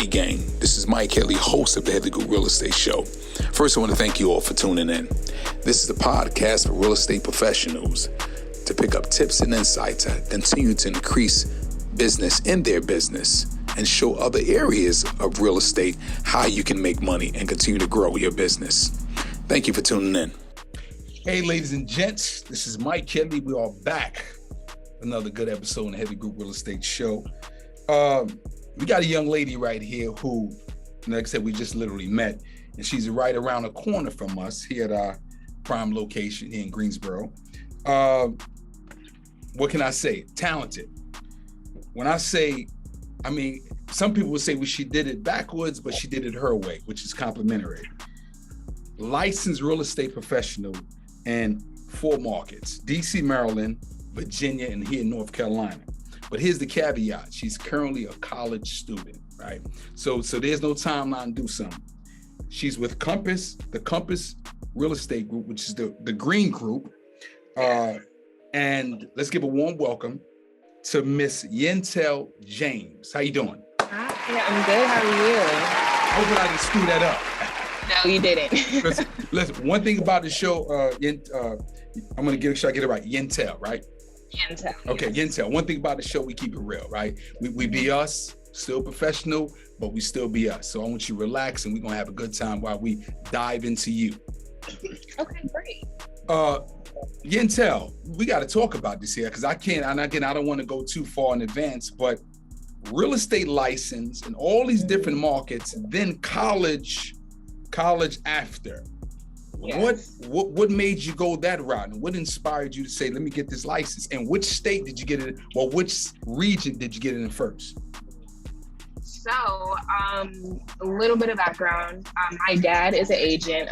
Hey gang, this is Mike Headley, host of the Headley Group Real Estate Show. First, I want to thank you all for tuning in. This is the podcast for real estate professionals to pick up tips and insights to continue to increase business in their business and show other areas of real estate how you can make money and continue to grow your business. Thank you for tuning in. Hey, ladies and gents, this is Mike Headley. We are back. Another good episode in the Headley Group Real Estate Show. We got a young lady right here who, like I said, we just literally met, and she's right around the corner from us here at our prime location here in Greensboro. What can I say? Talented. When I say, some people would say she did it backwards, but she did it her way, which is complimentary. Licensed real estate professional in 4 markets: DC, Maryland, Virginia, and here in North Carolina. But here's the caveat: she's currently a college student, right? So there's no timeline to do something. She's with the Compass Real Estate Group, which is the Green Group. And let's give a warm welcome to Miss Yentell James. How you doing? Hi, I'm good. How are you? I hope I didn't screw that up. No, you didn't. listen, one thing about the show, I'm going to make sure I get it right. Yentell, right? Yentell. Okay, yes. Yentell. One thing about the show, we keep it real, right? We be us, still professional, but we still be us. So I want you to relax, and we're going to have a good time while we dive into you. Okay, great. Yentell, we got to talk about this here, because I can't, and again, I don't want to go too far in advance, but real estate license in all these different markets, then college after. Yes. What made you go that route, and what inspired you to say, let me get this license? And which state did you get it in, or which region did you get it in first? So, a little bit of background. My dad is an agent.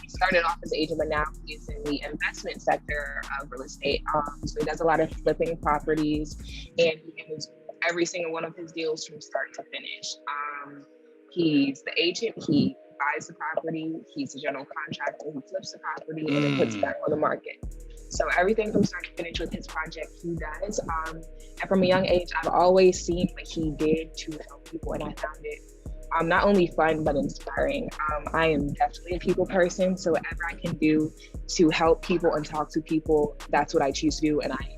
Started off as an agent, but now he's in the investment sector of real estate. So he does a lot of flipping properties, and he owns every single one of his deals from start to finish. He's the agent. He buys the property, he's a general contractor who flips the property and then puts it back on the market. So everything from start to finish with his project he does. And from a young age, I've always seen what he did to help people, and I found it not only fun, but inspiring. I am definitely a people person, so whatever I can do to help people and talk to people, that's what I choose to do, and I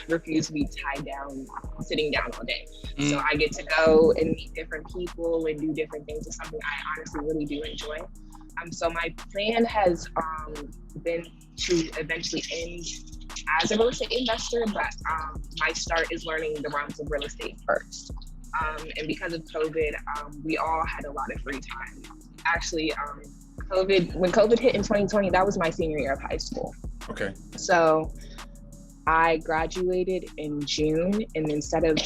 refuse to be tied down, sitting down all day. So I get to go and meet different people and do different things. It's something I honestly really do enjoy. So my plan has been to eventually end as a real estate investor, but my start is learning the realms of real estate first. And because of COVID, we all had a lot of free time. Actually, when COVID hit in 2020, that was my senior year of high school. Okay. So I graduated in June, and instead of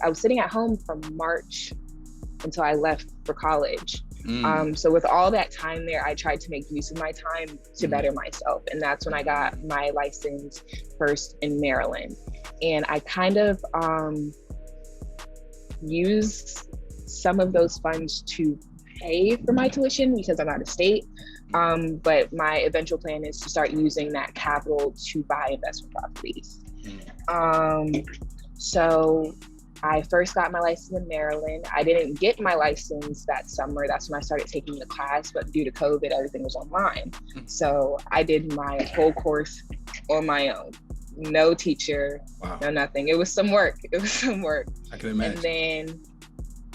I was sitting at home from March until I left for college. So with all that time there, I tried to make use of my time to better myself. And that's when I got my license first in Maryland. And I kind of used some of those funds to pay for my tuition because I'm out of state. But my eventual plan is to start using that capital to buy investment properties. So I first got my license in Maryland. I didn't get my license that summer. That's when I started taking the class, but due to COVID, everything was online. So I did my whole course on my own. No teacher, no nothing. It was some work. I can imagine. And then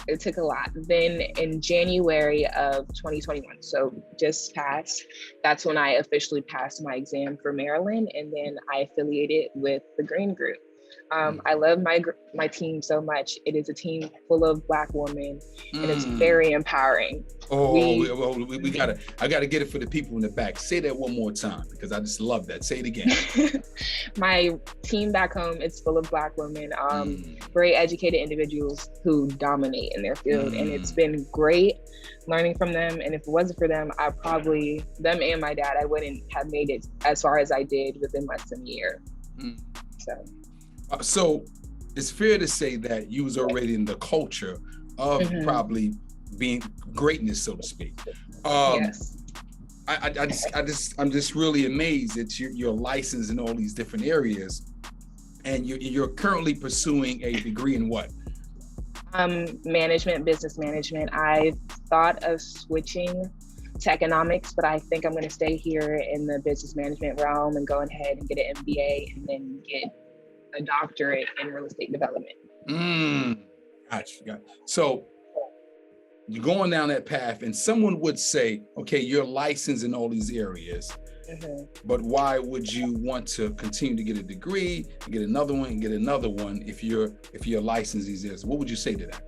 it took a lot. Then in January of 2021, so just passed, that's when I officially passed my exam for Maryland, and then I affiliated with the Green Group. I love my team so much. It is a team full of Black women, and it's very empowering. I gotta get it for the people in the back. Say that one more time, because I just love that. Say it again. My team back home is full of Black women, very educated individuals who dominate in their field, and it's been great learning from them. And if it wasn't for them, them and my dad, I wouldn't have made it as far as I did within less than a year. So it's fair to say that you was already in the culture of probably being greatness, so to speak. Yes. I'm just really amazed that you're licensed in all these different areas, and you're currently pursuing a degree in what? Management, business management. I've thought of switching to economics, but I think I'm going to stay here in the business management realm and go ahead and get an MBA and then get a doctorate in real estate development. Gotcha. So you're going down that path, and someone would say, okay, you're licensed in all these areas, but why would you want to continue to get a degree and get another one and get another one if you're licensed these areas? What would you say to that?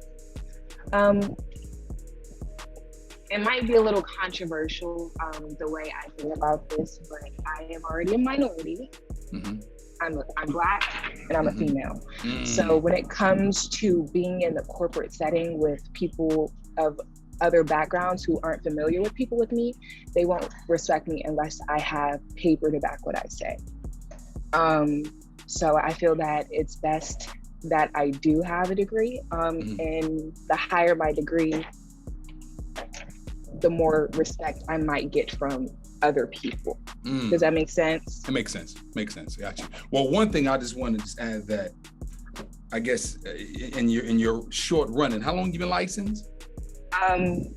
It might be a little controversial, the way I think about this, but I am already a minority. I'm Black and I'm a female. So when it comes to being in the corporate setting with people of other backgrounds who aren't familiar with people with me, they won't respect me unless I have paper to back what I say. So I feel that it's best that I do have a degree, and the higher my degree, the more respect I might get from other people. Does that make sense? It makes sense. Gotcha. Well, one thing I just wanted to add that, I guess, in your short run, and how long you been licensed?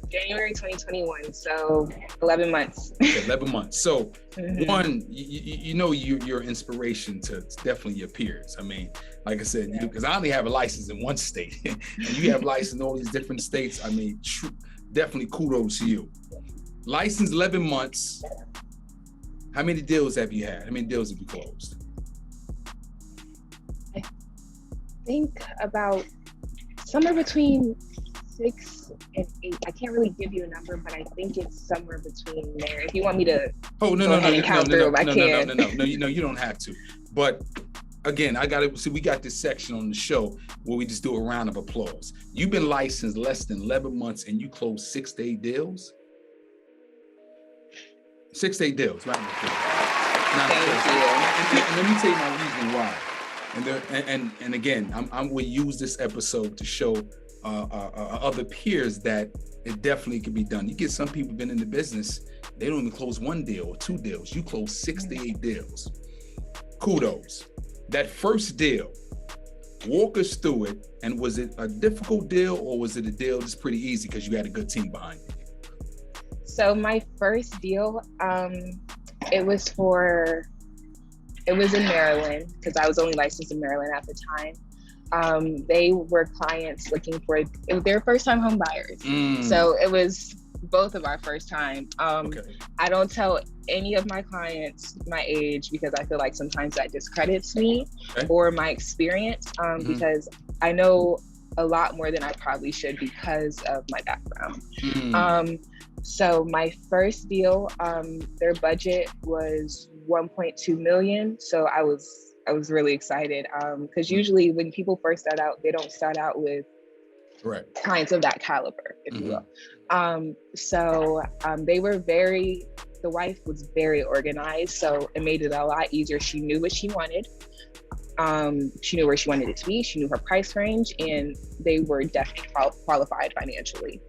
January 2021, so 11 months. Okay, 11 months. So one, you know, your inspiration to definitely your peers. I mean, like I said, because I only have a license in one state, and you have license in all these different states. I mean, definitely kudos to you. Licensed 11 months. How many deals have you had? How many deals have you closed? I think about somewhere between 6 and 8. I can't really give you a number, but I think it's somewhere between there. If you want me to no, I can. No, you don't have to. But again, we got this section on the show where we just do a round of applause. You've been licensed less than 11 months and you closed 6 to 8 deals? 6 to 8 deals, right? Thank you. And let me tell you my reason why. And again, I'm going to use this episode to show other peers that it definitely can be done. You get some people been in the business, they don't even close 1 deal or 2 deals. You close 6 to 8 deals. Kudos. That first deal, walk us through it. And was it a difficult deal or was it a deal that's pretty easy because you had a good team behind you? So my first deal, it was in Maryland because I was only licensed in Maryland at the time. They were clients looking for their first time home buyers. So it was both of our first time. I don't tell any of my clients my age because I feel like sometimes that discredits me or my experience, because I know a lot more than I probably should because of my background. So my first deal, their budget was 1.2 million. So I was really excited because usually when people first start out, they don't start out with clients of that caliber, if you will. So they were the wife was very organized, so it made it a lot easier. She knew what she wanted. She knew where she wanted it to be. She knew her price range, and they were definitely qualified financially.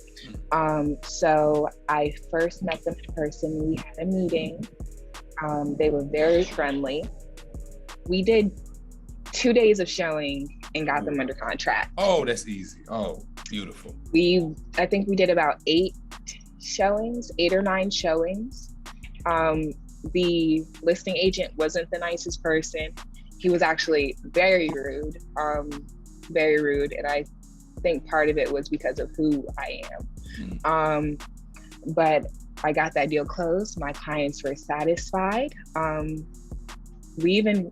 So I first met them in person. We had a meeting. They were very friendly. We did 2 days of showing and got them under contract. Oh, that's easy. Oh, beautiful. I think we did about 8 or 9 showings. The listing agent wasn't the nicest person. He was actually very rude. And I think part of it was because of who I am. But I got that deal closed. My clients were satisfied. We even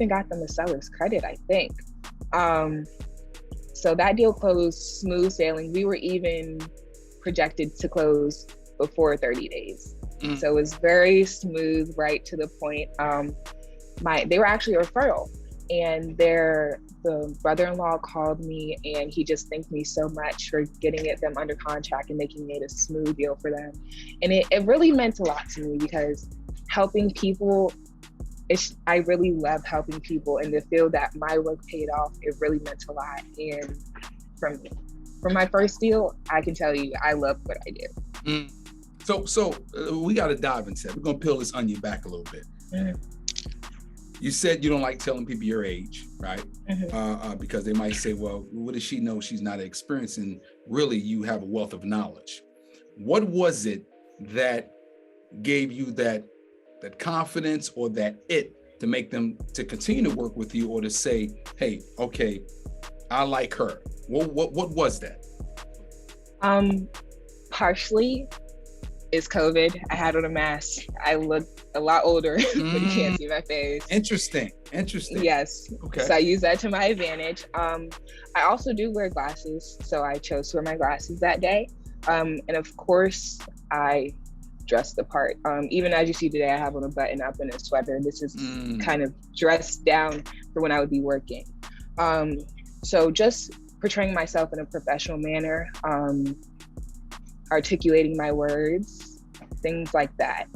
got them a seller's credit, I think. So that deal closed smooth sailing. We were even projected to close before 30 days. So it was very smooth, right to the point. They were actually a referral, and the brother-in-law called me and he just thanked me so much for getting them under contract and making it a smooth deal for them. And it really meant a lot to me because helping people, I really love helping people, and to feel that my work paid off, it really meant a lot. And from my first deal, I can tell you, I love what I do. So we got to dive into that. We're going to peel this onion back a little bit. You said you don't like telling people your age, right? Because they might say, well, what does she know? She's not experiencing. Really, you have a wealth of knowledge. What was it that gave you that confidence or that to make them to continue to work with you, or to say, hey, okay, I like her? What was that? Partially is COVID. I had on a mask. I look a lot older, but you can't see my face. Interesting. Yes. Okay. So I use that to my advantage. I also do wear glasses, so I chose to wear my glasses that day. And of course, I dress the part. Even as you see today, I have on a button up and a sweater. This is kind of dressed down for when I would be working. So just portraying myself in a professional manner, articulating my words, things like that.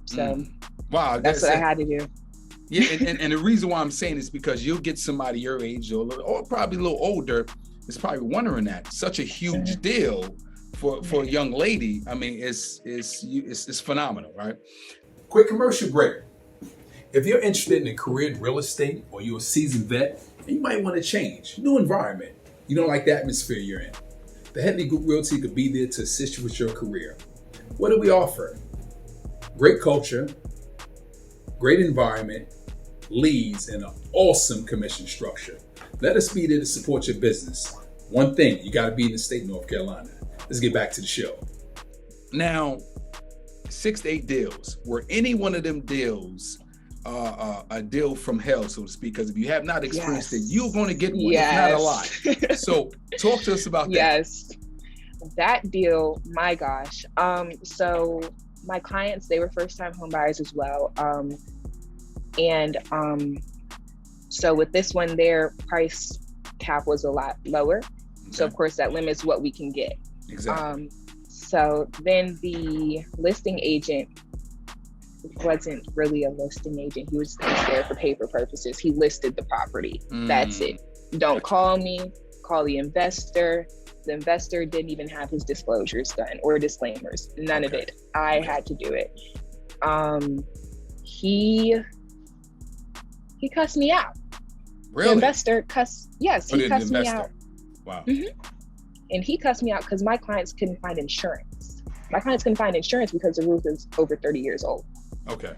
So wow, that's what I had to do. Yeah, and the reason why I'm saying is because you'll get somebody your age or probably a little older is probably wondering that. Such a huge deal for a young lady. I mean, it's phenomenal, right? Quick commercial break. If you're interested in a career in real estate, or you're a seasoned vet and you might want to change, new environment, you don't like the atmosphere you're in, the Headley Group Realty could be there to assist you with your career. What do we offer? Great culture, great environment, leads, and an awesome commission structure. Let us be there to support your business. One thing, you got to be in the state of North Carolina. Let's get back to the show. Now, 6 to 8 deals. Were any one of them deals a deal from hell, so to speak? Because if you have not experienced it, you're going to get one. Yes. It's not a lot. So talk to us about that. Yes, that deal, my gosh. So my clients, they were first-time home buyers as well. So with this one, their price cap was a lot lower. Okay. So of course that limits what we can get. Exactly. So then the listing agent wasn't really a listing agent. He was just there for paper purposes. He listed the property. That's it. Don't call me, call the investor. The investor didn't even have his disclosures done or disclaimers. None of it. I had to do it. He cussed me out. Really? The investor cussed. Yes, he cussed me out. Wow. And he cussed me out because my clients couldn't find insurance. My clients couldn't find insurance because the roof is over 30 years old. Okay.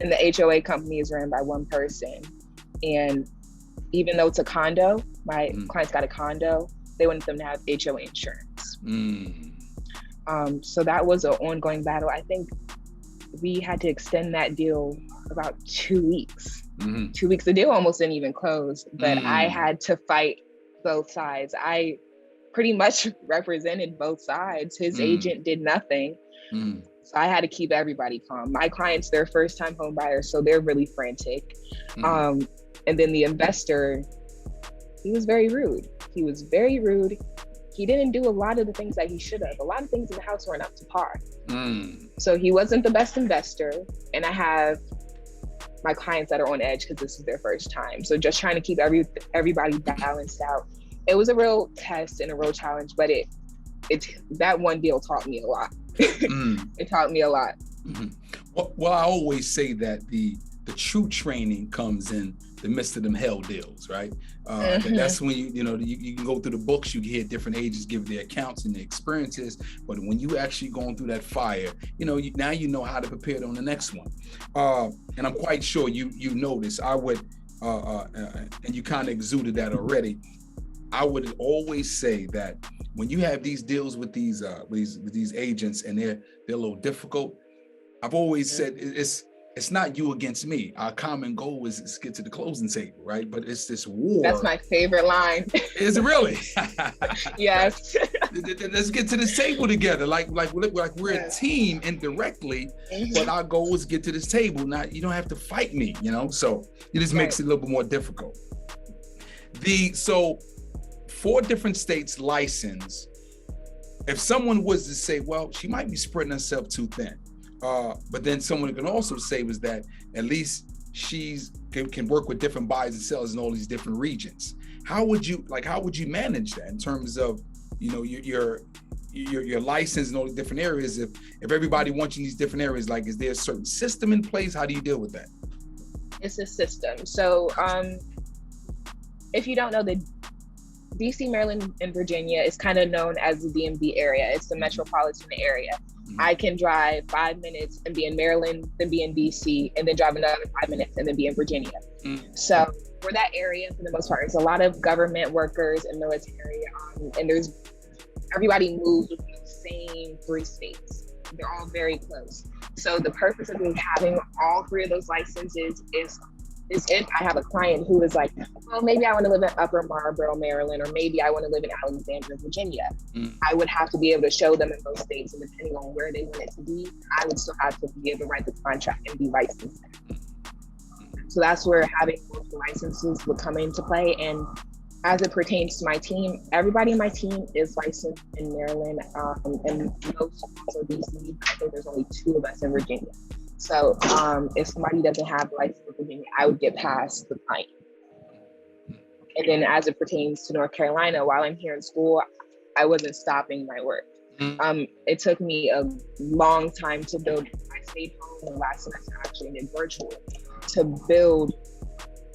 And the HOA company is ran by one person. And even though it's a condo, my clients got a condo, they wanted them to have HOA insurance. So that was an ongoing battle. I think we had to extend that deal about 2 weeks. 2 weeks, the deal almost didn't even close, but I had to fight both sides. I pretty much represented both sides. His agent did nothing. So I had to keep everybody calm. My clients, they're first-time home buyers, so they're really frantic. And then the investor, he was very rude. He didn't do a lot of the things that he should have. A lot of things in the house weren't up to par. So he wasn't the best investor. And I have my clients that are on edge because this is their first time. So just trying to keep everybody balanced out. It was a real test and a real challenge, but that one deal taught me a lot. It taught me a lot. Well, I always say that the true training comes in the midst of them hell deals, right? That's when you can go through the books, you can hear different agents give their accounts and their experiences, but when you actually going through that fire, now you know how to prepare on the next one. And I'm quite sure you know this. I would, and you kind of exuded that already. I would always say that when you have these deals with these agents and they're a little difficult, I've always said it's not you against me. Our common goal is to get to the closing table, right? But it's this war. That's my favorite line. Is it really? Yes. Let's get to this table together. Like we're a team indirectly, but our goal is to get to this table. Now you don't have to fight me, so it just makes it a little bit more difficult. So 4 different states license. If someone was to say, well, she might be spreading herself too thin. But then someone can also say was that at least she's can work with different buyers and sellers in all these different regions. How would you manage that in terms of your license in all the different areas? If everybody wants you in these different areas, like is there a certain system in place? How do you deal with that? It's a system. So if you don't know, the DC, Maryland, and Virginia is kind of known as the DMV area. It's the metropolitan area. I can drive 5 minutes and be in Maryland, then be in DC, and then drive another 5 minutes and then be in Virginia. So for that area, for the most part, it's a lot of government workers and military, and everybody moves within the same 3 states. They're all very close. So the purpose of me having all 3 of those licenses is if I have a client who is like, well, maybe I want to live in Upper Marlboro, Maryland, or maybe I want to live in Alexandria, Virginia. I would have to be able to show them in those states, and depending on where they want it to be, I would still have to be able to write the contract and be licensed. So that's where having multiple licenses would come into play. And as it pertains to my team, everybody in my team is licensed in Maryland, and most also DC. I think there's only 2 of us in Virginia. So if somebody doesn't have a license in Virginia, I would get past the client. And then as it pertains to North Carolina, while I'm here in school, I wasn't stopping my work. It took me a long time to build. I stayed home the last semester, actually did virtual, to build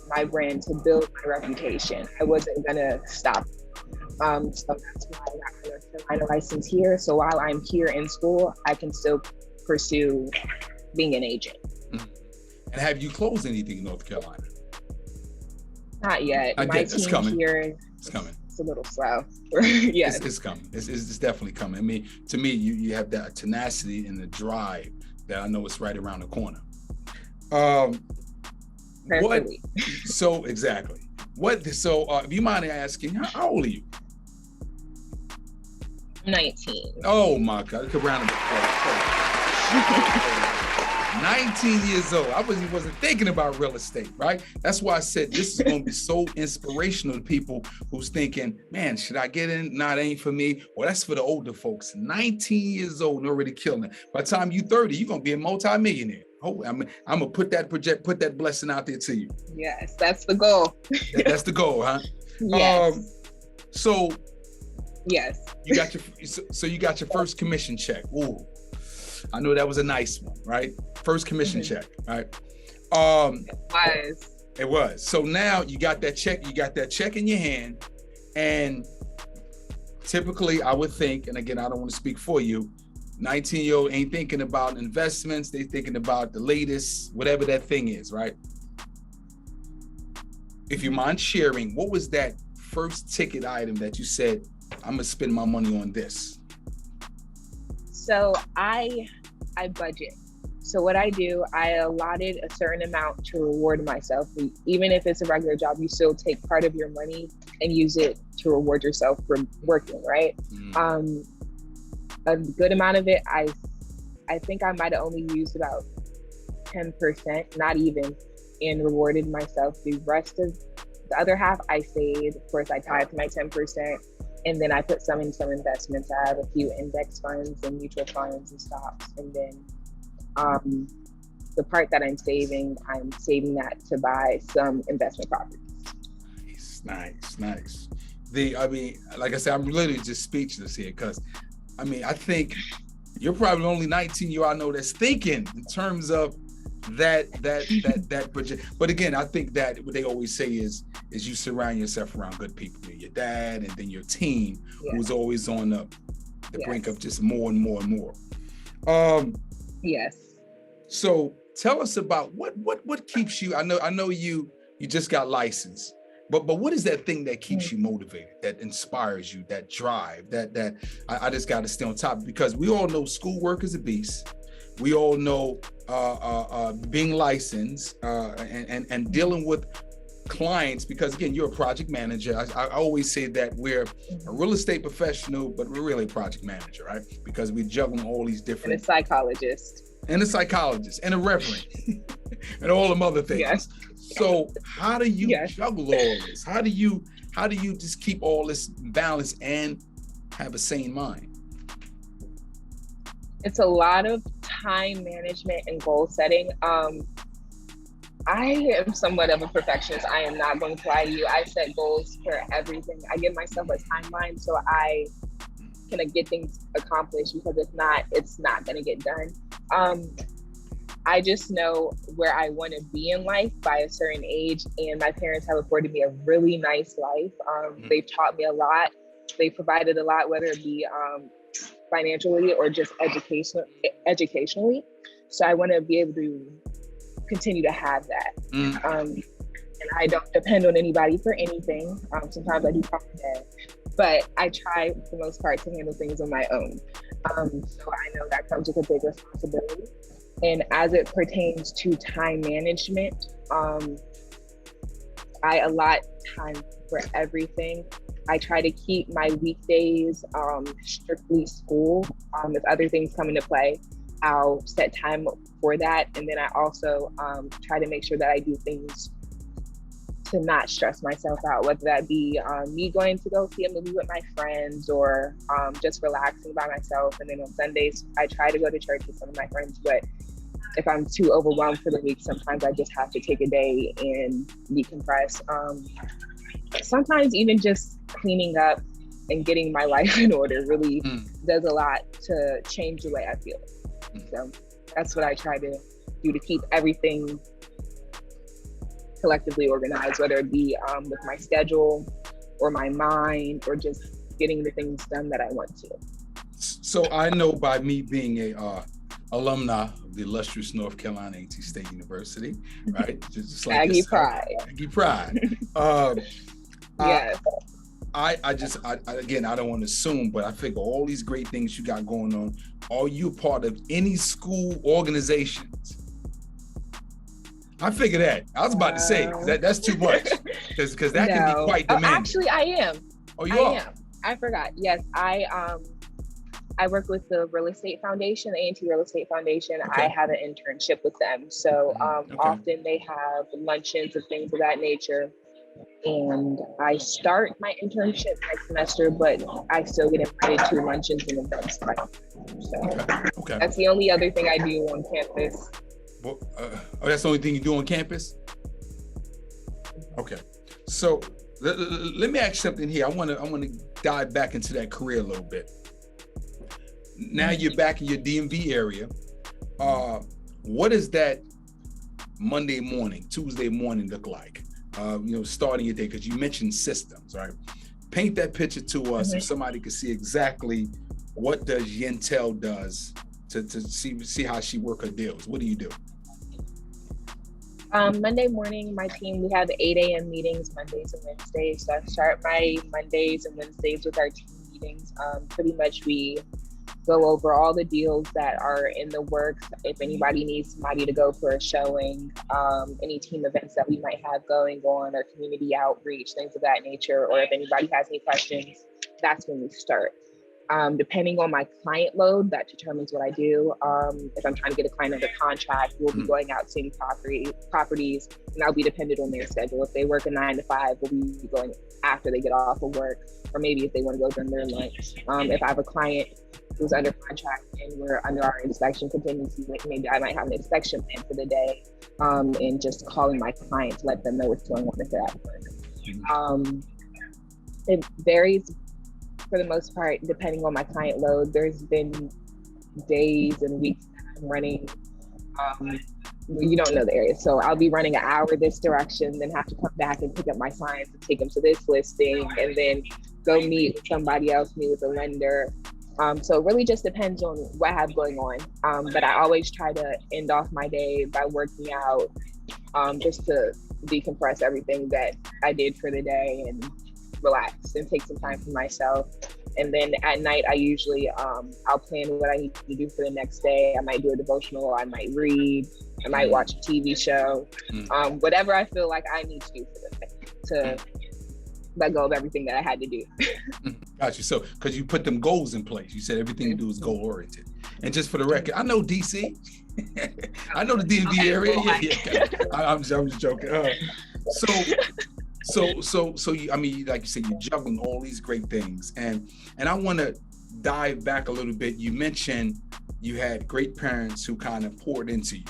my brand, to build my reputation. I wasn't gonna stop. So that's why I got my North Carolina license here. So while I'm here in school, I can still pursue being an agent. And have you closed anything in North Carolina? Not yet. My it's team coming. Here, it's coming. It's a little slow. Yes. It's coming. It's definitely coming. I mean, to me, you have that tenacity and the drive that I know it's right around the corner. Perfectly. So exactly. If you mind asking, how old are you? 19. Oh my God! Look around. 19 years old. I wasn't thinking about real estate, right? That's why I said this is going to be so inspirational to people who's thinking, man, should I get in? Nah, it ain't for me. Well, that's for the older folks. 19 years old and already killing it. By the time you're 30, you're going to be a multi-millionaire. Oh, I'm going to put that blessing out there to you. Yes, that's the goal. That's the goal, huh? Yes. So yes. You got your first commission check. Ooh. I know that was a nice one, right? First commission check, right? It was. So now you got that check in your hand, and typically I would think, and again, I don't want to speak for you, 19-year-old ain't thinking about investments, they thinking about the latest, whatever that thing is, right? If you mind sharing, what was that first ticket item that you said, I'm gonna spend my money on this? So I budget. So what I do, I allotted a certain amount to reward myself. Even if it's a regular job, you still take part of your money and use it to reward yourself for working, right? A good amount of it, I think I might have only used about 10%, not even, and rewarded myself. The rest of the other half I saved. Of course, I tithe my 10%. And then I put some in some investments. I have a few index funds and mutual funds and stocks. And then the part that I'm saving that to buy some investment properties. Nice. Like I said, I'm literally just speechless here because, I think you're probably the only 19-year-old I know that's thinking in terms of that budget. But again, I think that what they always say is you surround yourself around good people. Your dad and then your team, who's always on the brink of just more and more and more. Yes. So tell us about what keeps you. I know you just got licensed, but what is that thing that keeps you motivated, that inspires you, that drive, that I just got to stay on top? Because we all know schoolwork is a beast. We all know being licensed and dealing with clients, because again, you're a project manager. I always say that we're a real estate professional, but we're really a project manager, right? Because we juggle all these different. And a psychologist. And a reverend. And all them other things. Yes. So how do you juggle all this? How do you just keep all this balance and have a sane mind? It's a lot of time management and goal setting. I am somewhat of a perfectionist. I am not going to lie to you. I set goals for everything. I give myself a timeline so I can get things accomplished, because if not, it's not going to get done. I just know where I want to be in life by a certain age, and my parents have afforded me a really nice life. They've taught me a lot. They provided a lot, whether it be financially or just educationally. So I want to be able to continue to have that. And I don't depend on anybody for anything. Sometimes I do call my dad, but I try for the most part to handle things on my own. So I know that comes with a big responsibility. And as it pertains to time management, I allot time for everything. I try to keep my weekdays strictly school. If other things come into play, I'll set time for that. And then I also try to make sure that I do things to not stress myself out, whether that be me going to go see a movie with my friends or just relaxing by myself. And then on Sundays, I try to go to church with some of my friends, but if I'm too overwhelmed for the week, sometimes I just have to take a day and decompress. Sometimes even just cleaning up and getting my life in order really does a lot to change the way I feel. So that's what I try to do to keep everything collectively organized, whether it be with my schedule or my mind or just getting the things done that I want to. So I know by me being a alumni of the illustrious North Carolina A&T State University, right? Just like Aggie pride. Aggie pride. Yes. I again, I don't want to assume, but I figure all these great things you got going on, are you part of any school organizations? I figure that. I was about to say, that's too much, because that can be quite demanding. Actually, I am. Oh, you are? Am. I forgot. Yes, I work with the Real Estate Foundation, the A&T Real Estate Foundation. Okay. I have an internship with them. So often they have luncheons and things of that nature. And I start my internship next semester, but I still get invited to luncheons and events. So that's the only other thing I do on campus. Well, that's the only thing you do on campus? Okay. So let me ask you something here. I want to dive back into that career a little bit. Now you're back in your DMV area. What does that Monday morning, Tuesday morning look like? Starting your day, because you mentioned systems, right? Paint that picture to us so somebody can see exactly what does Yentell does to see how she work her deals. What do you do? Monday morning, my team, we have 8 a.m. meetings Mondays and Wednesdays. So I start my Mondays and Wednesdays with our team meetings. Pretty much we go over all the deals that are in the works. If anybody needs somebody to go for a showing, any team events that we might have going on, or community outreach, things of that nature, or if anybody has any questions, that's when we start. Depending on my client load, that determines what I do. If I'm trying to get a client under contract, we'll be going out seeing properties, and that'll be dependent on their schedule. If they work a 9 to 5, we'll be going after they get off of work, or maybe if they want to go during their lunch. If I have a client who's under contract and we're under our inspection contingency, maybe I might have an inspection plan for the day, and just calling my client to let them know what's going on with that work. It varies for the most part, depending on my client load. There's been days and weeks that I'm running, you don't know the area. So I'll be running an hour this direction, then have to come back and pick up my clients and take them to this listing, and then go meet with somebody else, meet with a lender. So it really just depends on what I have going on. But I always try to end off my day by working out, just to decompress everything that I did for the day and relax and take some time for myself. And then at night, I usually, I'll plan what I need to do for the next day. I might do a devotional, I might read, I might watch a TV show, whatever I feel like I need to do for the day to let go of everything that I had to do. Gotcha. So, because you put them goals in place, you said everything you do is goal oriented. And just for the record, I know DC, I know the DMV area. I'm just joking. So you, I mean, like you said, you're juggling all these great things, and I want to dive back a little bit. You mentioned you had great parents who kind of poured into you.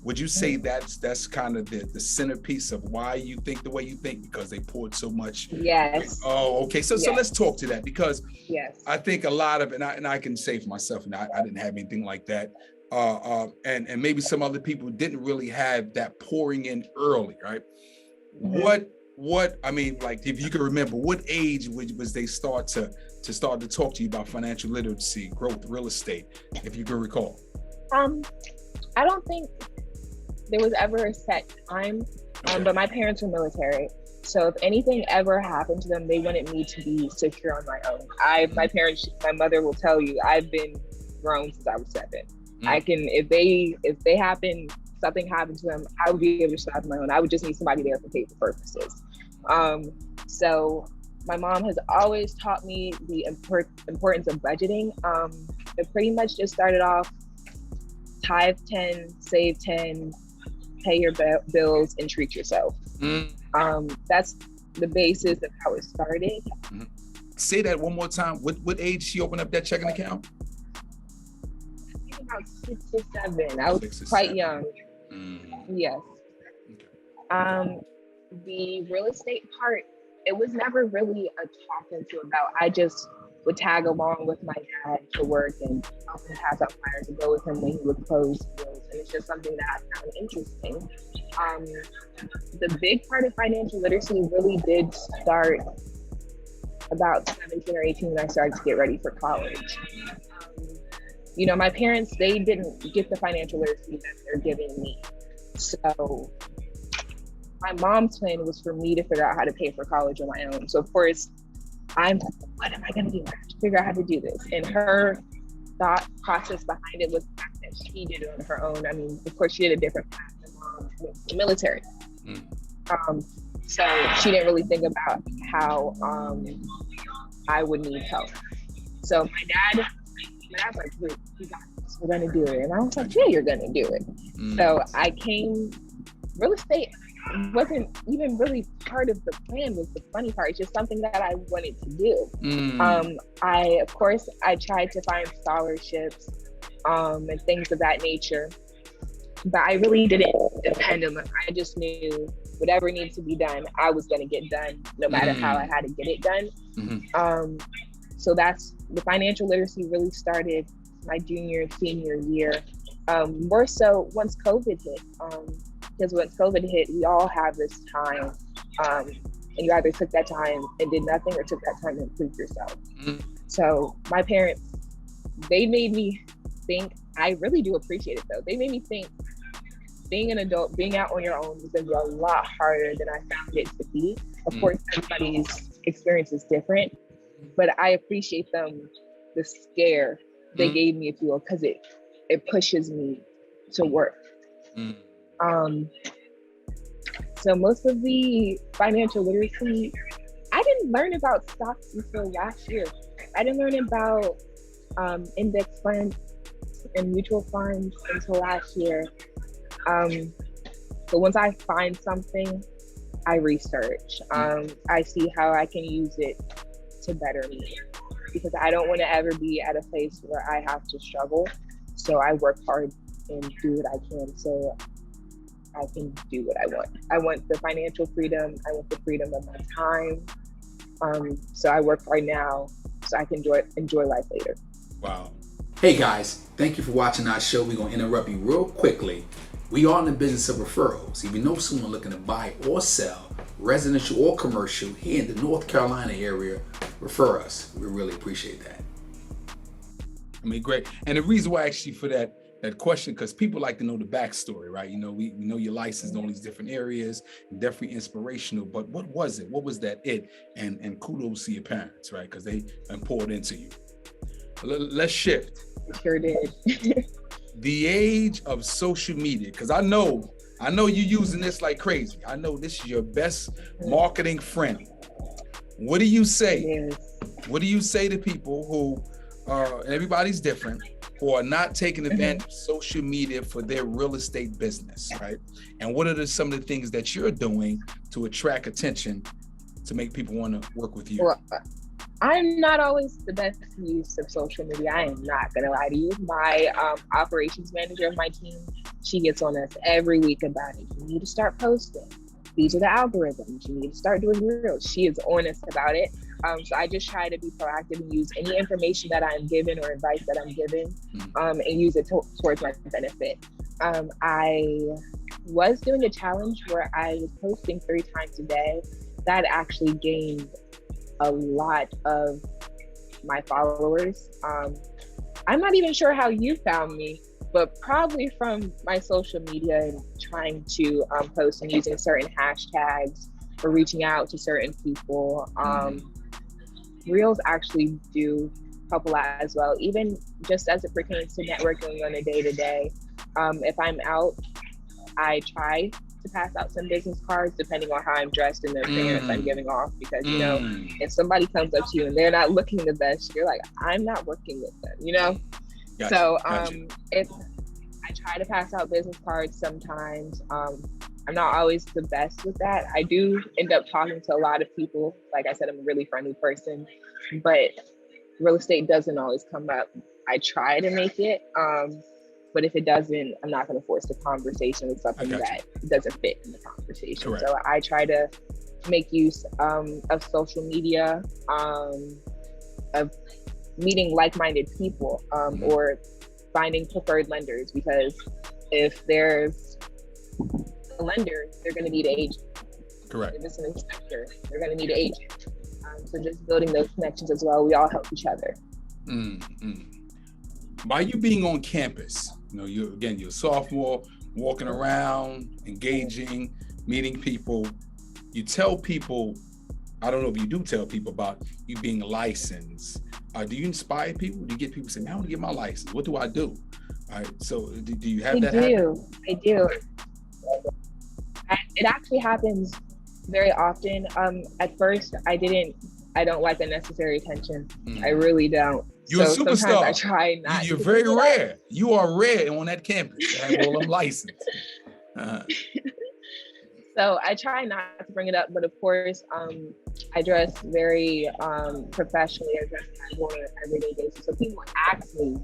Would you say that's kind of the centerpiece of why you think the way you think, because they poured so much? Yes. Oh, okay. So let's talk to that, because yes, I think a lot of, and I can say for myself, and I didn't have anything like that. and maybe some other people didn't really have that pouring in early, right? Mm-hmm. What I mean, like if you can remember, what age was they start to talk to you about financial literacy, growth, real estate, if you can recall? I don't think there was ever a set time, but my parents were military. So if anything ever happened to them, they wanted me to be secure on my own. My mother will tell you, I've been grown since I was 7. I can, something happened to them, I would be able to survive on my own. I would just need somebody there for paper purposes. So my mom has always taught me the importance of budgeting. It pretty much just started off tithe 10, save 10, pay your bills, and treat yourself. That's the basis of how it started. Say that one more time. What age she opened up that checking account? I think about 6 or 7. I was quite young. Yes. Okay. The real estate part, it was never really a talking to about. I just would tag along with my dad to work and help him pass out flyers and go with him when he would close deals. And it's just something that I found interesting. The big part of financial literacy really did start about 17 or 18 when I started to get ready for college. My parents, they didn't get the financial literacy that they're giving me. So my mom's plan was for me to figure out how to pay for college on my own. So of course, what am I going to do? I have to figure out how to do this. And her thought process behind it was the fact that she did it on her own. I mean, of course, she had a different path than mom with the military. So she didn't really think about how I would need help. So my dad's like, we got this, we're going to do it. And I was like, yeah, you're going to do it. So real estate wasn't even really part of the plan, was the funny part. It's just something that I wanted to do. I tried to find scholarships and things of that nature, but I really didn't depend on them. I just knew whatever needs to be done, I was going to get done no matter how I had to get it done. So that's the financial literacy really started my junior and senior year. More so once COVID hit. Because once COVID hit, we all have this time, and you either took that time and did nothing or took that time to improve yourself. So my parents, they made me think, I really do appreciate it though. They made me think being an adult, being out on your own is gonna be a lot harder than I found it to be. Of course, everybody's experience is different, but I appreciate the scare they gave me, if you will, because it pushes me to work. So most of the financial literacy, I didn't learn about stocks until last year. I didn't learn about index funds and mutual funds until last year. But once I find something, I research. I see how I can use it to better me, because I don't want to ever be at a place where I have to struggle. So I work hard and do what I can so I can do what I want. I want the financial freedom. I want the freedom of my time. So I work hard now so I can enjoy life later. Wow. Hey guys, thank you for watching our show. We're going to interrupt you real quickly. We are in the business of referrals. If you know someone looking to buy or sell, residential or commercial, here in the North Carolina area, refer us. We really appreciate that. I mean, great. And the reason why I asked you for that question, because people like to know the backstory, right? We know you're licensed in all these different areas, definitely inspirational, but what was it? What was that it? And kudos to your parents, right? Because they poured into you. Let's shift. Sure did. The age of social media, because I know you're using this like crazy. I know this is your best marketing friend. What do you say? Yes. What do you say to people who everybody's different, who are not taking advantage of social media for their real estate business, right? And what are some of the things that you're doing to attract attention to make people want to work with you? Well, I'm not always the best use of social media. I am not going to lie to you. My operations manager of my team, she gets on us every week about it. You need to start posting. These are the algorithms. You need to start doing reels. She is on us about it. So I just try to be proactive and use any information that I'm given or advice that I'm given, and use it towards my benefit. I was doing a challenge where I was posting 3 times a day. That actually gained a lot of my followers. I'm not even sure how you found me, but probably from my social media and trying to post and using certain hashtags or reaching out to certain people. Reels actually do help a lot as well, even just as it pertains to networking on a day-to-day. If I'm out, I try to pass out some business cards depending on how I'm dressed and the appearance I'm giving off, because you know, if somebody comes up to you and they're not looking the best, you're like, I'm not working with them, you know. Gotcha, so if I try to pass out business cards sometimes, I'm not always the best with that. I do end up talking to a lot of people. Like I said, I'm a really friendly person, but real estate doesn't always come up. I try to make it, but if it doesn't, I'm not going to force the conversation with something that doesn't fit in the conversation. Correct. So I try to make use of social media, of meeting like-minded people, or finding preferred lenders, because if there's a lender, they're going to need an agent. Correct. If it's an inspector, they're going to need an agent. So just building those connections as well. We all help each other. By you being on campus, you know, you're a sophomore, walking around, engaging, meeting people. You tell people, I don't know if you do tell people about you being licensed. Do you inspire people? Do you get people saying, I want to get my license. What do I do? All right. So do you have that happen? I do. It actually happens very often. At first, I don't like the necessary attention. I really don't. You're a superstar. Sometimes I try not. You're very rare. You are rare on that campus. I have all them licensed. So I try not to bring it up, but of course, I dress very professionally. I dress casual on an everyday basis. So people ask me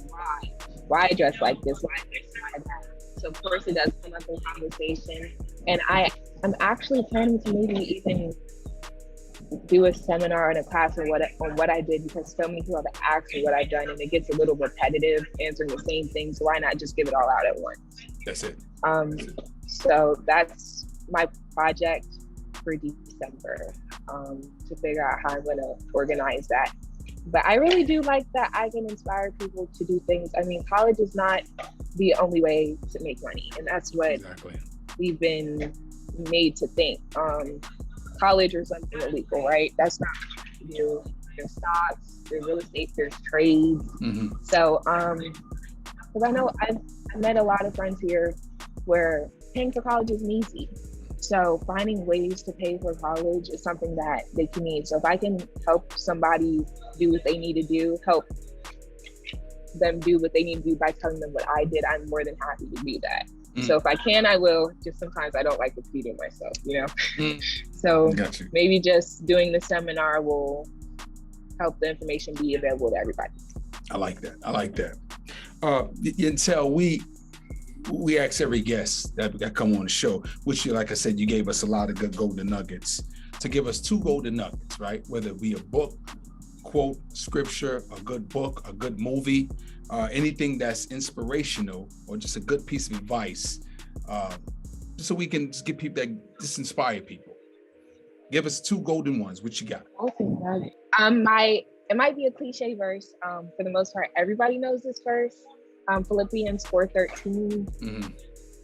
why I dress like this, why this, why that. So of course it does come up in conversation. And I'm actually planning to maybe even do a seminar and a class on what I did, because so many people have asked me what I've done, and it gets a little repetitive answering the same thing. So why not just give it all out at once? That's it. So that's my project for December, to figure out how I'm going to organize that. But I really do like that I can inspire people to do things. I mean, college is not the only way to make money, and that's what we've been made to think. College or something illegal, right? That's not what you do. There's stocks, there's real estate, there's trades. So, because I know I've met a lot of friends here where paying for college isn't easy. So finding ways to pay for college is something that they can need. So if I can help somebody do what they need to do, help them do what they need to do by telling them what I did, I'm more than happy to do that. So if I can, I will. Just sometimes I don't like repeating myself, you know? So maybe just doing the seminar will help the information be available to everybody. I like that. Yentell, we ask every guest that come on the show, which, like I said, you gave us a lot of good golden nuggets, to give us 2 golden nuggets, right? Whether it be a book, quote, scripture, a good book, a good movie, anything that's inspirational, or just a good piece of advice, just so we can just get people that just inspire people. Give us 2 golden ones. What you got? It might be a cliche verse. For the most part, everybody knows this verse. Philippians 4:13.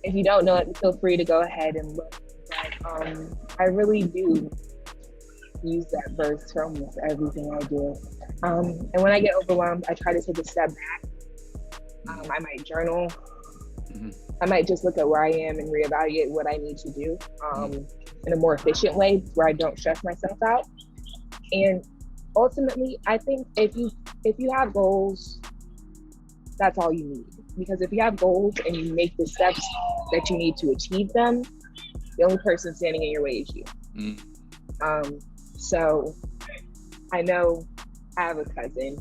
If you don't know it, feel free to go ahead and look. But I really do use that verse for almost everything I do. And when I get overwhelmed, I try to take a step back. I might journal. I might just look at where I am and reevaluate what I need to do in a more efficient way, where I don't stress myself out. And ultimately, I think if you have goals, that's all you need. Because if you have goals and you make the steps that you need to achieve them, the only person standing in your way is you. So I know I have a cousin.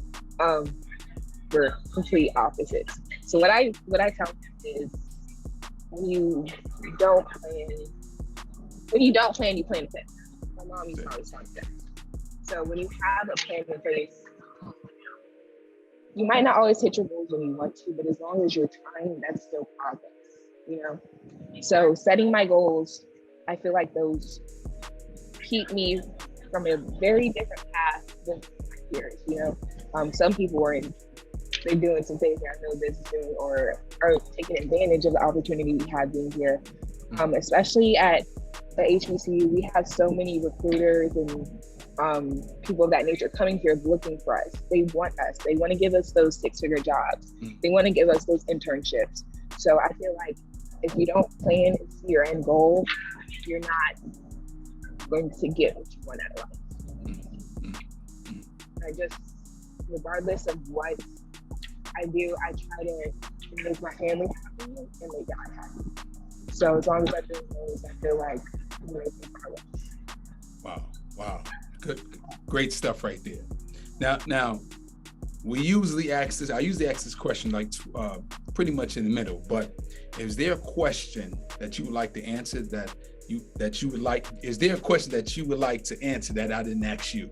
We're complete opposites. So what I tell him is, when you don't plan, you plan to fail. My mom used to always tell me that. So when you have a plan in place, you might not always hit your goals when you want to, but as long as you're trying, that's still progress, you know? So setting my goals, I feel like those keep me from a very different path than my peers, you know? Some people they're doing some things that I know this is doing, or are taking advantage of the opportunity we have being here. Especially at the HBCU, we have so many recruiters and people of that nature coming here looking for us. They want us. They want to give us those 6-figure jobs. They want to give us those internships. So I feel like if you don't plan and see your end goal, you're not going to get what you want out of life. I just, regardless of what I do, I try to make my family happy and make God happy. So as long as I do those, I feel like I'm making progress. Wow. Good, great stuff right there. Now, we usually ask this. I usually ask this question like pretty much in the middle. But is there a question that you would like to answer that you would like? Is there a question that you would like to answer that I didn't ask you?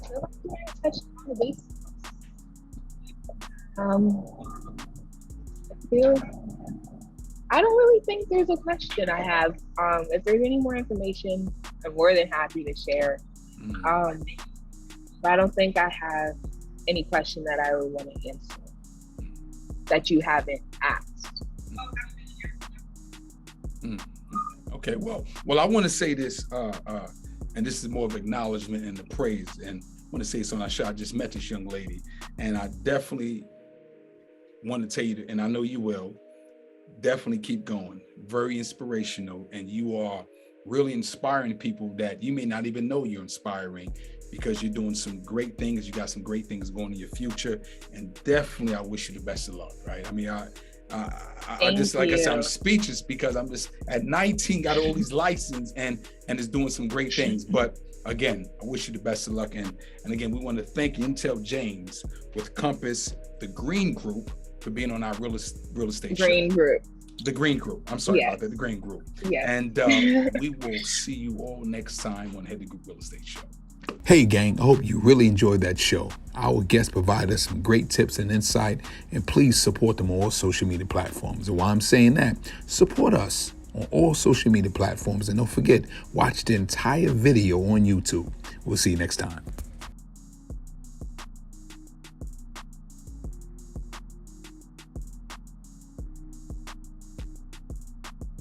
I feel like you touched on the basics. I don't really think there's a question I have. If there's any more information, I'm more than happy to share. But I don't think I have any question that I would want to answer that you haven't asked. Okay, well, I want to say this, and this is more of acknowledgement and the praise. And I want to say something. I just met this young lady, and I definitely want to tell you, and I know you will, definitely keep going. Very inspirational, and you are really inspiring people that you may not even know you're inspiring, because you're doing some great things. You got some great things going in your future, and definitely I wish you the best of luck, right? I mean, I just, like I said, I'm speechless because I'm just at 19, got all these licenses and is doing some great things. But again, I wish you the best of luck. And again, we want to thank Yentell James with Compass, the Green Group, for being on our real estate Green show. Group. The Green Group. I'm sorry Yes. about that. The Green Group. Yes. And we will see you all next time on Headley Group Real Estate Show. Hey gang, I hope you really enjoyed that show. Our guests provide us some great tips and insight, and please support them on all social media platforms. And while I'm saying that, support us on all social media platforms, and don't forget, watch the entire video on YouTube. We'll see you next time.